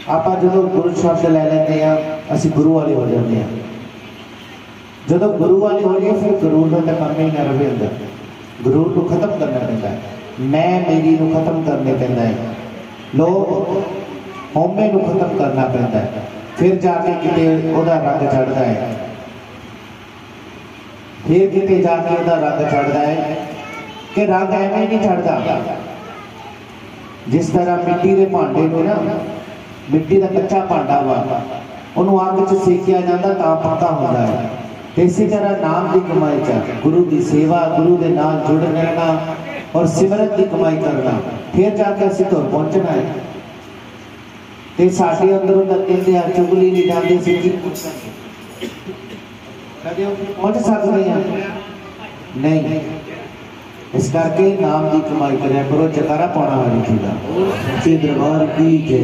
आप जो गुरु शब्द लै लेते हैं असी गुरु वाले हो जाते हैं। जो गुरु वाले हो जाए फिर गुरूर का तो काम ही ना रहे अंदर। गुरूर को खत्म करना पैंदा है, मैं मेरी को खत्म करने पैंदा है, लोग होमे को खत्म करना पैंदा है, फिर जाके किते ओदा रंग चढ़ता है, फिर किते जाके ओदा रंग चढ़ता है कि रंग एवं नहीं चढ़ता। जिस तरह मिट्टी के भांडे में ना मिट्टी का कच्चा भांडा वा उन्होंने अग च सेकिया जाता तो पक्का होता है। इसी तरह नाम की कमाई च गुरु की सेवा, गुरु के नाल जुड़ रहना और सिमरत की कमाई करना, फिर जाके असीं तुर पहुंचना है। तो साडे अंदरों तक कहते हैं चुगली नहीं जाती सी कदे पहुंच सकते हैं नहीं। इस करके नाम की कमाई करा करो, जकारा पाना वाली चीज़ दरबार की जय।